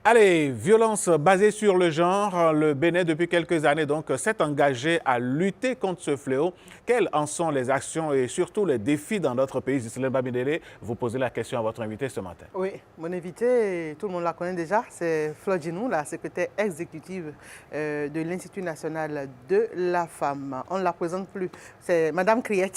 Allez, violence basée sur le genre, le Bénin depuis quelques années donc s'est engagé à lutter contre ce fléau. Quelles en sont les actions et surtout les défis dans notre pays? Ghislaine Bamidele, vous posez la question à votre invité ce matin. Oui, mon invité, tout le monde la connaît déjà, c'est Flor Djinou, la secrétaire exécutive de l'Institut national de la femme. On ne la présente plus, c'est Madame Criette.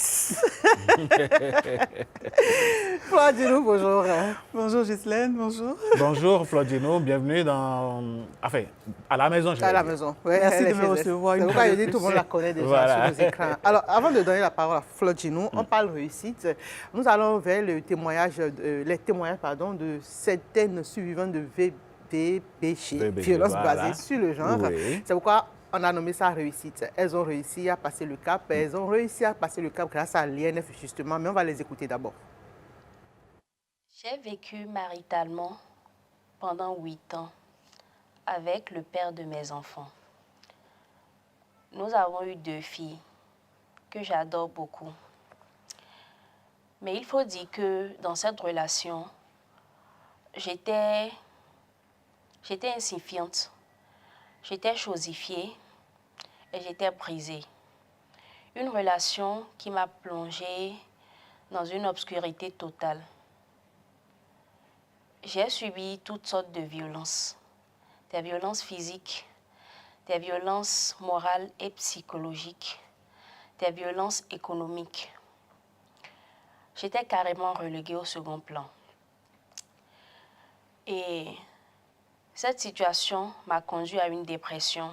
Flor Djinou, bonjour. Bonjour Ghislaine, bonjour. Bonjour Flor Djinou, bienvenue à la maison. À la maison, oui. Merci de me recevoir. C'est pourquoi je dis tout le monde la connaît déjà voilà. sur nos écrans. Alors, avant de donner la parole à Flor Djinou, on parle réussite. Nous allons vers les témoignages de certaines survivantes de VBG, violence basée sur le genre. Oui. C'est pourquoi on a nommé ça réussite. Elles ont réussi à passer le cap. Elles ont réussi à passer le cap grâce à l'INF justement. Mais on va les écouter d'abord. J'ai vécu maritalement pendant 8 ans avec le père de mes enfants. Nous avons eu 2 filles que j'adore beaucoup. Mais il faut dire que dans cette relation, j'étais insignifiante, j'étais chosifiée et j'étais brisée. Une relation qui m'a plongée dans une obscurité totale. J'ai subi toutes sortes de violences, des violences physiques, des violences morales et psychologiques, des violences économiques. J'étais carrément reléguée au second plan. Et cette situation m'a conduit à une dépression.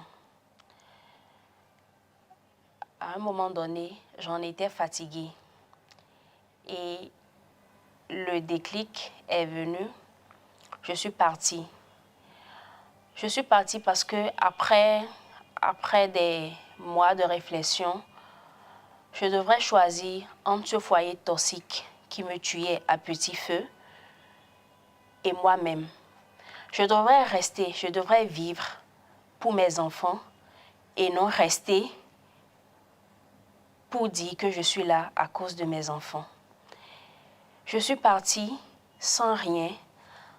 À un moment donné, j'en étais fatiguée. Et le déclic est venu. Je suis partie. Je suis partie parce que après des mois de réflexion, je devrais choisir entre ce foyer toxique qui me tuait à petit feu et moi-même. Je devrais vivre pour mes enfants et non rester pour dire que je suis là à cause de mes enfants. Je suis partie sans rien,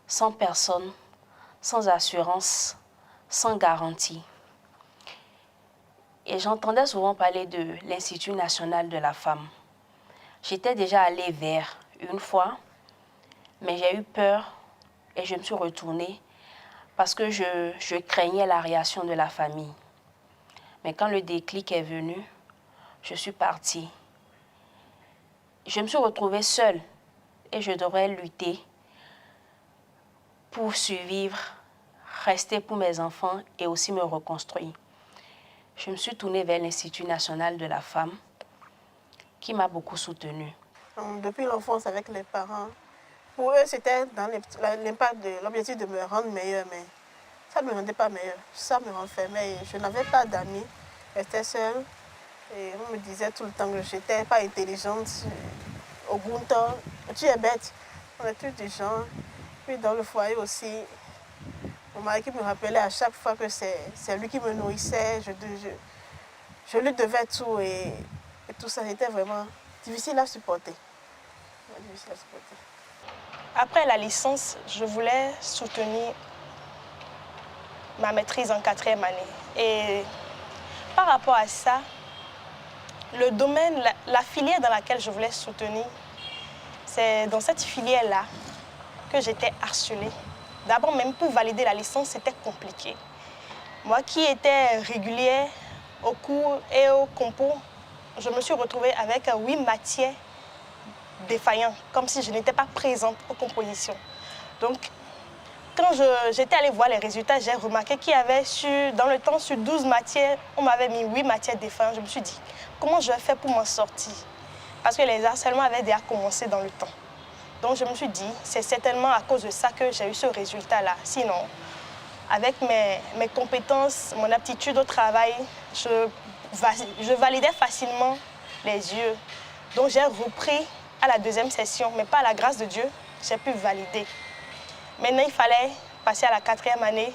sans personne, sans assurance, sans garantie. Et j'entendais souvent parler de l'Institut national de la femme. J'étais déjà allée vers une fois, mais j'ai eu peur et je me suis retournée parce que je craignais la réaction de la famille. Mais quand le déclic est venu, je suis partie. Je me suis retrouvée seule et je devrais lutter pour survivre, rester pour mes enfants et aussi me reconstruire. Je me suis tournée vers l'Institut national de la femme qui m'a beaucoup soutenue. Depuis l'enfance avec les parents, pour eux c'était dans l'impact de l'objectif de me rendre meilleure, mais ça ne me rendait pas meilleure. Ça me renfermait. Je n'avais pas d'amis, j'étais seule. Et on me disait tout le temps que je n'étais pas intelligente. Au Gunta, tu es bête. On est tous des gens. Puis dans le foyer aussi, mon mari qui me rappelait à chaque fois que c'est lui qui me nourrissait. Je lui devais tout et tout ça était vraiment difficile à supporter. Après la licence, je voulais soutenir ma maîtrise en 4e année. Et par rapport à ça, le domaine, la filière dans laquelle je voulais soutenir, c'est dans cette filière-là que j'étais harcelée. D'abord, même pour valider la licence, c'était compliqué. Moi qui étais régulière au cours et au compo, je me suis retrouvée avec 8 matières défaillantes, comme si je n'étais pas présente aux compositions. Donc, quand j'étais allée voir les résultats, j'ai remarqué qu'il y avait dans le temps, sur 12 matières, on m'avait mis 8 matières défaillantes. Je me suis dit, comment je vais faire pour m'en sortir? Parce que les harcèlements avaient déjà commencé dans le temps. Donc je me suis dit, c'est certainement à cause de ça que j'ai eu ce résultat-là. Sinon, avec mes compétences, mon aptitude au travail, je validais facilement les yeux. Donc j'ai repris à la 2e session, mais pas à la grâce de Dieu, j'ai pu valider. Maintenant, il fallait passer à la 4e année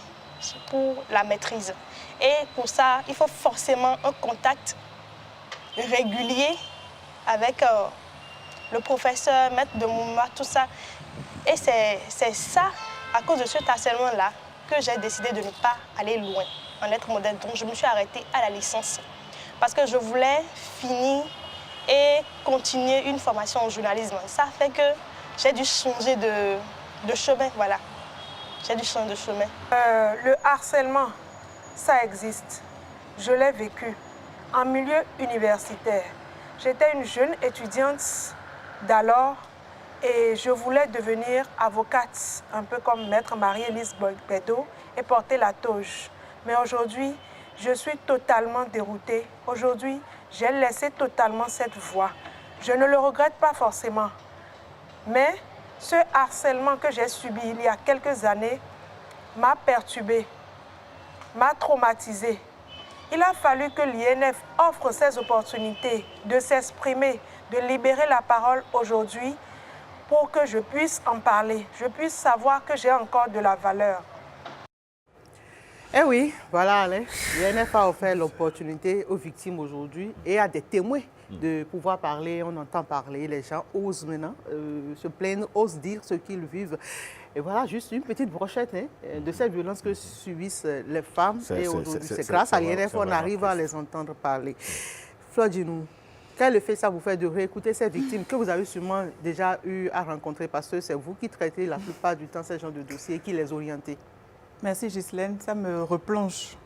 pour la maîtrise. Et pour ça, il faut forcément un contact régulier avec le professeur, maître de Mouma, tout ça. Et c'est ça, à cause de ce harcèlement-là, que j'ai décidé de ne pas aller loin en lettres modernes. Donc je me suis arrêtée à la licence parce que je voulais finir et continuer une formation en journalisme. Ça fait que j'ai dû changer de chemin, voilà. J'ai dû changer de chemin. Le harcèlement, ça existe. Je l'ai vécu en milieu universitaire. J'étais une jeune étudiante d'alors et je voulais devenir avocate, un peu comme maître Marie-Élise Bedeau, et porter la toge. Mais aujourd'hui, je suis totalement déroutée. Aujourd'hui, j'ai laissé totalement cette voie. Je ne le regrette pas forcément. Mais ce harcèlement que j'ai subi il y a quelques années m'a perturbée, m'a traumatisée. Il a fallu que l'INF offre ces opportunités de s'exprimer, de libérer la parole aujourd'hui pour que je puisse en parler, je puisse savoir que j'ai encore de la valeur. Eh oui, voilà, Alain. L'INF a offert l'opportunité aux victimes aujourd'hui et à des témoins de pouvoir parler. On entend parler, les gens osent maintenant se plaindre, osent dire ce qu'ils vivent. Et voilà, juste une petite brochette de cette violence que subissent les femmes. Et aujourd'hui, c'est grâce à l'INF qu'on arrive à les entendre parler. Fleur Djinou, quel effet ça vous fait de réécouter ces victimes que vous avez sûrement déjà eu à rencontrer parce que c'est vous qui traitez la plupart du temps ces genres de dossiers et qui les orientez? Merci Ghislaine, ça me replonge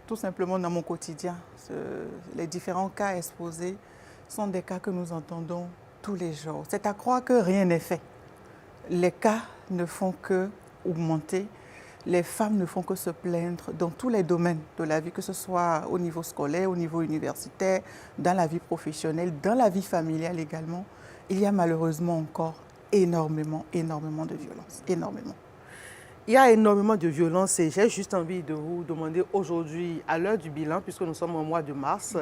tout simplement dans mon quotidien. Les différents cas exposés sont des cas que nous entendons tous les jours. C'est à croire que rien n'est fait. Les cas ne font que augmenter, les femmes ne font que se plaindre dans tous les domaines de la vie, que ce soit au niveau scolaire, au niveau universitaire, dans la vie professionnelle, dans la vie familiale également. Il y a malheureusement encore énormément de violence, énormément. Il y a énormément de violence et j'ai juste envie de vous demander aujourd'hui, à l'heure du bilan, puisque nous sommes au mois de mars,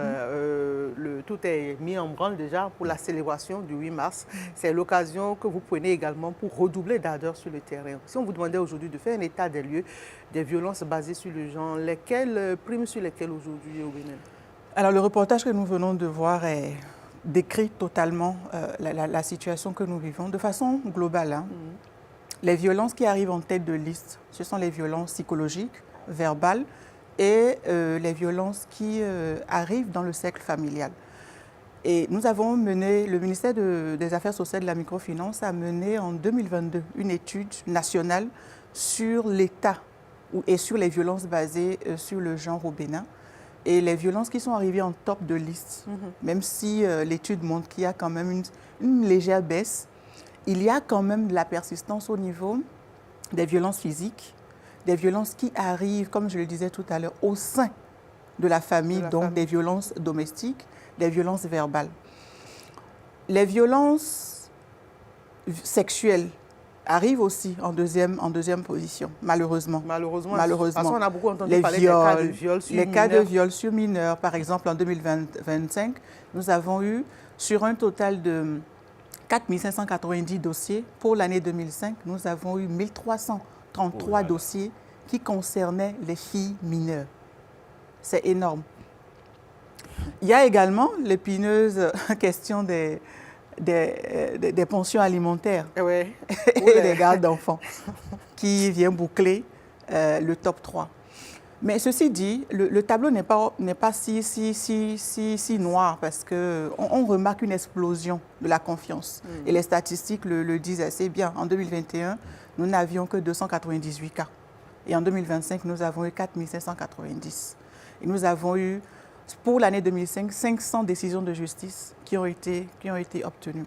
tout est mis en branle déjà pour la célébration du 8 mars. C'est l'occasion que vous prenez également pour redoubler d'ardeur sur le terrain. Si on vous demandait aujourd'hui de faire un état des lieux des violences basées sur le genre, lesquelles priment sur lesquelles aujourd'hui au Bénin? Alors le reportage que nous venons de voir décrit totalement la situation que nous vivons de façon globale. Les violences qui arrivent en tête de liste, ce sont les violences psychologiques, verbales et les violences qui arrivent dans le cercle familial. Et nous avons mené, le ministère des Affaires sociales et de la microfinance a mené en 2022 une étude nationale sur l'état et sur les violences basées sur le genre au Bénin. Et les violences qui sont arrivées en top de liste, même si l'étude montre qu'il y a quand même une légère baisse, il y a quand même de la persistance au niveau des violences physiques, des violences qui arrivent, comme je le disais tout à l'heure, au sein de la famille, donc des violences domestiques, des violences verbales. Les violences sexuelles arrivent aussi en deuxième position, malheureusement. Malheureusement. Parce qu'on a beaucoup entendu parler des cas de viol sur mineurs. Les cas de viol sur mineurs, par exemple, en 2025, nous avons eu, sur un total de 4 590 dossiers. Pour l'année 2005, nous avons eu 1333 dossiers qui concernaient les filles mineures. C'est énorme. Il y a également l'épineuse question des pensions alimentaires et des gardes d'enfants qui vient boucler le top 3. Mais ceci dit, le tableau n'est pas si noir parce qu'on remarque une explosion de la confiance. Et les statistiques le disent assez bien. En 2021, nous n'avions que 298 cas. Et en 2025, nous avons eu 4 590. Et nous avons eu, pour l'année 2005, 500 décisions de justice qui ont été obtenues.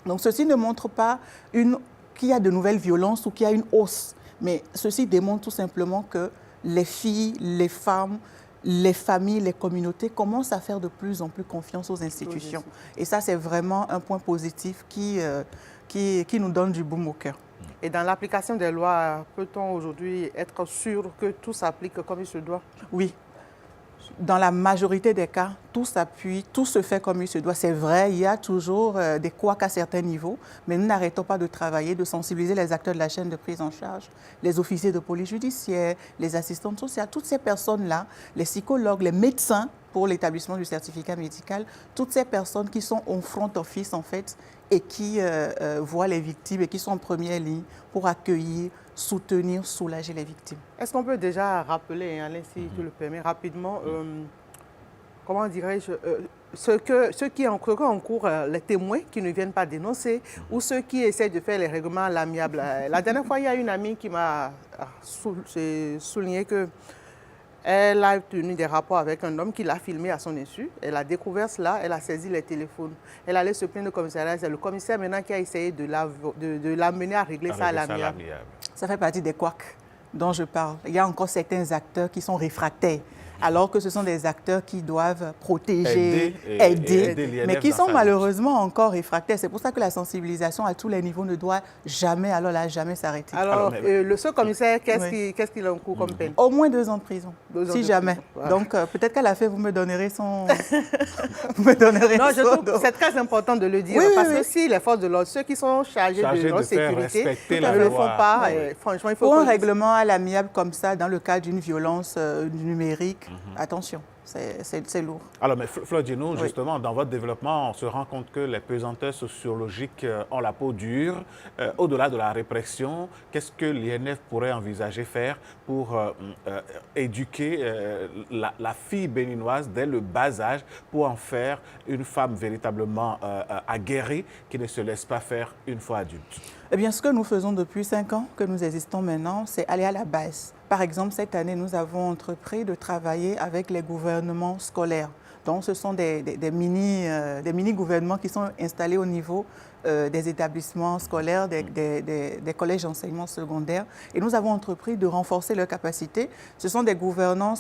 Donc ceci ne montre pas qu'il y a de nouvelles violences ou qu'il y a une hausse. Mais ceci démontre tout simplement que les filles, les femmes, les familles, les communautés commencent à faire de plus en plus confiance aux institutions. Et ça, c'est vraiment un point positif qui nous donne du baume au cœur. Et dans l'application des lois, peut-on aujourd'hui être sûr que tout s'applique comme il se doit? Oui. Dans la majorité des cas, tout s'appuie, tout se fait comme il se doit. C'est vrai, il y a toujours des couacs à certains niveaux, mais nous n'arrêtons pas de travailler, de sensibiliser les acteurs de la chaîne de prise en charge, les officiers de police judiciaire, les assistantes sociales, toutes ces personnes-là, les psychologues, les médecins, pour l'établissement du certificat médical, toutes ces personnes qui sont au front office, en fait, et qui voient les victimes et qui sont en première ligne pour accueillir, soutenir, soulager les victimes. Est-ce qu'on peut déjà rappeler, Alain, si tu le permets, rapidement, comment dirais-je, ceux qui encourent les témoins qui ne viennent pas dénoncer ou ceux qui essaient de faire les règlements à l'amiable. La dernière fois, il y a une amie qui m'a souligné que elle a tenu des rapports avec un homme qui l'a filmé à son insu. Elle a découvert cela, elle a saisi les téléphones. Elle allait se plaindre au commissariat. C'est le commissaire maintenant qui a essayé de l'amener à régler ça à l'amiable. Ça fait partie des couacs dont je parle. Il y a encore certains acteurs qui sont réfractaires, alors que ce sont des acteurs qui doivent protéger, aider, mais qui sont malheureusement encore réfractaires. C'est pour ça que la sensibilisation à tous les niveaux ne doit jamais, jamais s'arrêter. Alors, ce commissaire, qu'est-ce qu'il encourt comme peine? Au moins 2 ans de prison, si jamais. Voilà. Donc, peut-être qu'à la fin, vous me donnerez son... Non, je trouve que c'est très important de le dire, parce que si les forces de l'ordre, ceux qui sont chargés de notre sécurité, ne le font pas, franchement, il faut... Pour un règlement à l'amiable comme ça, dans le cas d'une violence numérique, attention, c'est lourd. Alors, mais Fleur, dis-nous, justement, dans votre développement, on se rend compte que les pesanteurs sociologiques ont la peau dure. Au-delà de la répression, qu'est-ce que l'INF pourrait envisager faire pour éduquer la fille béninoise dès le bas âge pour en faire une femme véritablement aguerrie qui ne se laisse pas faire une fois adulte? Eh bien, ce que nous faisons depuis 5 ans que nous existons maintenant, c'est aller à la base. Par exemple, cette année, nous avons entrepris de travailler avec les gouvernements scolaires. Donc, ce sont des mini-gouvernements qui sont installés au niveau des établissements scolaires, des collèges d'enseignement secondaire. Et nous avons entrepris de renforcer leurs capacités. Ce sont des gouvernements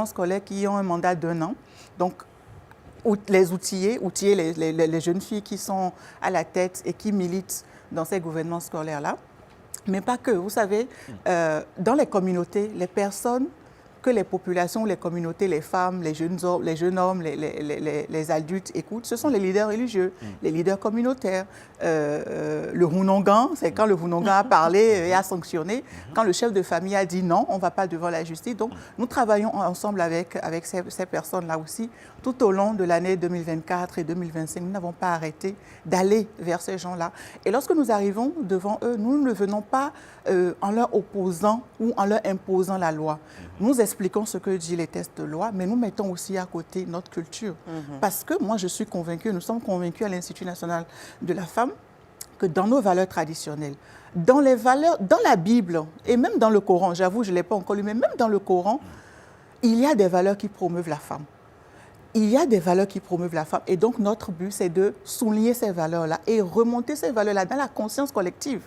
scolaires qui ont un mandat d'1 an. Donc, les outiller les jeunes filles qui sont à la tête et qui militent dans ces gouvernements scolaires-là. Mais pas que. Vous savez, dans les communautés, les personnes que les populations, les communautés, les femmes, les jeunes hommes, les adultes écoutent, ce sont les leaders religieux, les leaders communautaires. Le Runongan, c'est quand le Runongan a parlé et a sanctionné, quand le chef de famille a dit non, on ne va pas devant la justice. Donc, nous travaillons ensemble avec ces personnes-là aussi. Tout au long de l'année 2024 et 2025, nous n'avons pas arrêté d'aller vers ces gens-là. Et lorsque nous arrivons devant eux, nous ne venons pas en leur opposant ou en leur imposant la loi. Nous expliquons ce que disent les textes de loi, mais nous mettons aussi à côté notre culture. Parce que moi, je suis convaincue, nous sommes convaincus à l'Institut national de la femme, que dans nos valeurs traditionnelles, dans la Bible et même dans le Coran, j'avoue, je ne l'ai pas encore lu, mais même dans le Coran, il y a des valeurs qui promeuvent la femme. Il y a des valeurs qui promeuvent la femme. Et donc, notre but, c'est de souligner ces valeurs-là et remonter ces valeurs-là dans la conscience collective.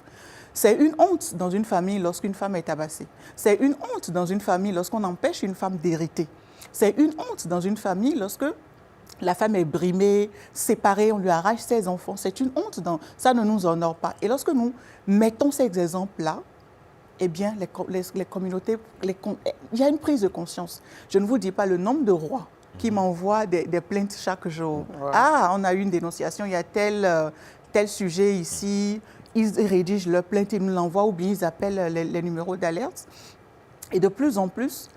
C'est une honte dans une famille lorsqu'une femme est tabassée. C'est une honte dans une famille lorsqu'on empêche une femme d'hériter. C'est une honte dans une famille lorsque la femme est brimée, séparée, on lui arrache ses enfants. C'est une honte. Ça ne nous honore pas. Et lorsque nous mettons ces exemples-là, eh bien, les communautés, il y a une prise de conscience. Je ne vous dis pas le nombre de rois qui m'envoient des plaintes chaque jour. Ouais. Ah, on a eu une dénonciation, il y a tel sujet ici. Ils rédigent leur plainte, ils nous l'envoient ou bien ils appellent les numéros d'alerte. Et de plus en plus,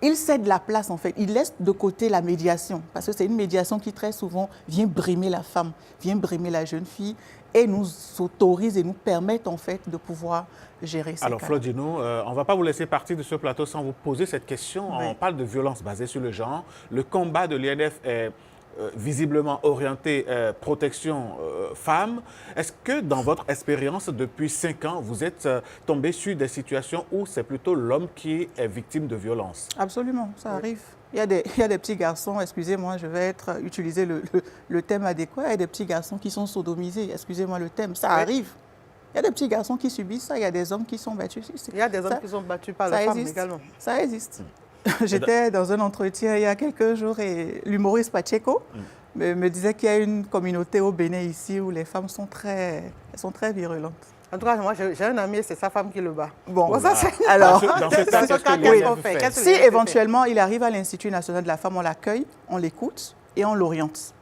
ils cèdent la place en fait. Ils laissent de côté la médiation parce que c'est une médiation qui très souvent vient brimer la femme, vient brimer la jeune fille et nous autorise et nous permettent en fait de pouvoir gérer ça. Alors Fleur, dis-nous, on ne va pas vous laisser partir de ce plateau sans vous poser cette question. Oui. On parle de violence basée sur le genre. Le combat de l'INF est visiblement orienté protection femmes. Est-ce que dans votre expérience depuis 5 ans, vous êtes tombé sur des situations où c'est plutôt l'homme qui est victime de violence? Absolument, ça arrive. Il y a des petits garçons, excusez-moi, je vais utiliser le thème adéquat, il y a des petits garçons qui sont sodomisés, excusez-moi le thème, ça arrive. Il y a des petits garçons qui subissent ça, il y a des hommes qui sont battus. Il y a des hommes qui sont battus par les femmes également. Ça existe. J'étais dans un entretien il y a quelques jours et l'humoriste Pacheco me disait qu'il y a une communauté au Bénin ici où les femmes sont très virulentes. En tout cas, moi, j'ai un ami et c'est sa femme qui le bat. Bon, ça, alors, dans ce cas, qu'est-ce qu'on fait? Si éventuellement il arrive à l'Institut national de la femme, on l'accueille, on l'écoute et on l'oriente.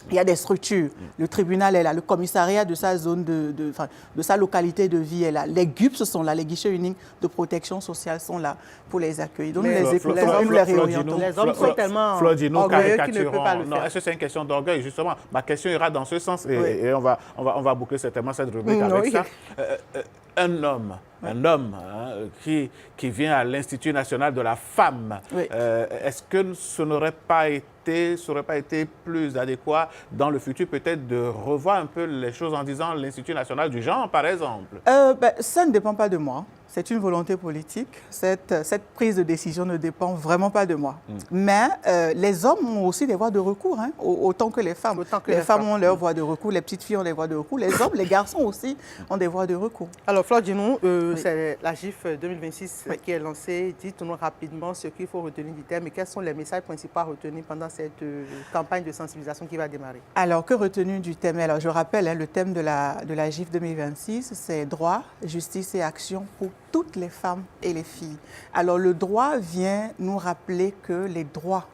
Il y a des structures. Le tribunal est là, le commissariat de sa zone, de sa localité de vie est là. Les GUPS sont là, les guichets uniques de protection sociale sont là pour les accueillir. Donc, les réorientons. Les hommes sont tellement orgueilleux qu'ils ne peuvent pas le faire. Est-ce que c'est une question d'orgueil, justement? Ma question ira dans ce sens et on va boucler certainement cette rubrique avec ça. Un homme qui vient à l'Institut national de la femme, est-ce que ce n'aurait pas été plus adéquat dans le futur peut-être de revoir un peu les choses en disant l'Institut national du genre, par exemple? Ça ne dépend pas de moi. C'est une volonté politique. Cette prise de décision ne dépend vraiment pas de moi. Mais les hommes ont aussi des voies de recours, hein, autant que les femmes. Les femmes ont leurs voies de recours, les petites filles ont des voies de recours, les hommes, les garçons aussi ont des voies de recours. Alors, Flore, dis-nous, c'est la GIF 2026 qui est lancée. Dites-nous rapidement ce qu'il faut retenir du thème et quels sont les messages principaux à retenir pendant cette campagne de sensibilisation qui va démarrer. Alors, que retenir du thème? Alors, je rappelle, hein, le thème de la GIF 2026, c'est droit, justice et action pour toutes les femmes et les filles. Alors, le droit vient nous rappeler que les droits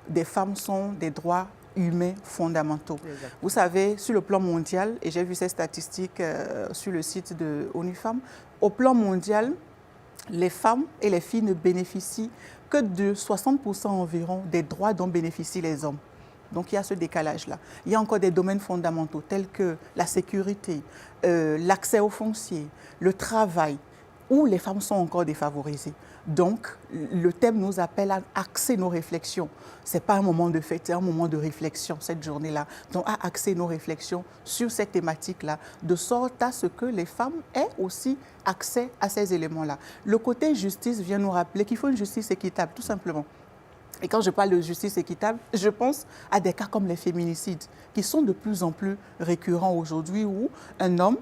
des femmes sont des droits humains fondamentaux. Exactement. Vous savez, sur le plan mondial, et j'ai vu ces statistiques sur le site de ONU Femmes, au plan mondial, les femmes et les filles ne bénéficient que de 60% environ des droits dont bénéficient les hommes. Donc, il y a ce décalage-là. Il y a encore des domaines fondamentaux tels que la sécurité, l'accès aux fonciers, le travail, où les femmes sont encore défavorisées. Donc, le thème nous appelle à axer nos réflexions. Ce n'est pas un moment de fête, c'est un moment de réflexion, cette journée-là. Donc, à axer nos réflexions sur cette thématique-là, de sorte à ce que les femmes aient aussi accès à ces éléments-là. Le côté justice vient nous rappeler qu'il faut une justice équitable, tout simplement. Et quand je parle de justice équitable, je pense à des cas comme les féminicides, qui sont de plus en plus récurrents aujourd'hui, où un homme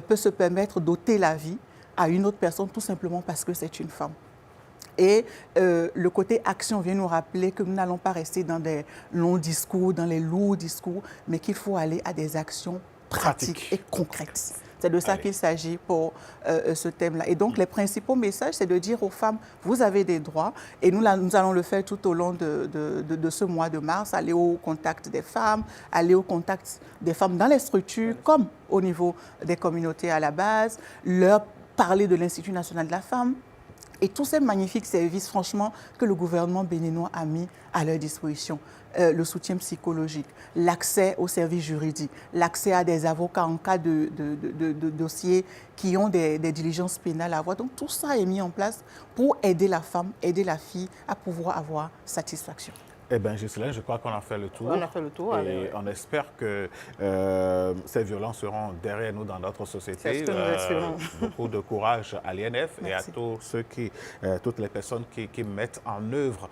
peut se permettre d'ôter la vie à une autre personne tout simplement parce que c'est une femme. Et le côté action vient nous rappeler que nous n'allons pas rester dans des longs discours, dans les lourds discours, mais qu'il faut aller à des actions pratiques et concrètes. C'est de ça qu'il s'agit pour ce thème-là. Et donc, les principaux messages, c'est de dire aux femmes, vous avez des droits. Et nous allons le faire tout au long de ce mois de mars, aller au contact des femmes, aller au contact des femmes dans les structures, comme au niveau des communautés à la base, leur parler de l'Institut national de la femme et tous ces magnifiques services, franchement, que le gouvernement béninois a mis à leur disposition. Le soutien psychologique, l'accès aux services juridiques, l'accès à des avocats en cas de dossiers qui ont des diligences pénales à avoir. Donc, tout ça est mis en place pour aider la femme, aider la fille à pouvoir avoir satisfaction. Eh bien, Ghislaine, je crois qu'on a fait le tour. On a fait le tour. Et on espère que ces violences seront derrière nous dans notre société. C'est ce que nous espérons. Beaucoup de courage à l'INF et à tous ceux toutes les personnes qui mettent en œuvre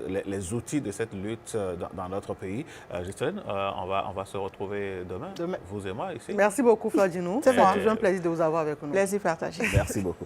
les outils de cette lutte dans notre pays. Ghislaine, on va se retrouver demain, vous et moi, ici. Merci beaucoup, Flore Djinou. C'est toujours un plaisir de vous avoir avec nous. Plaisir partagé. Merci beaucoup.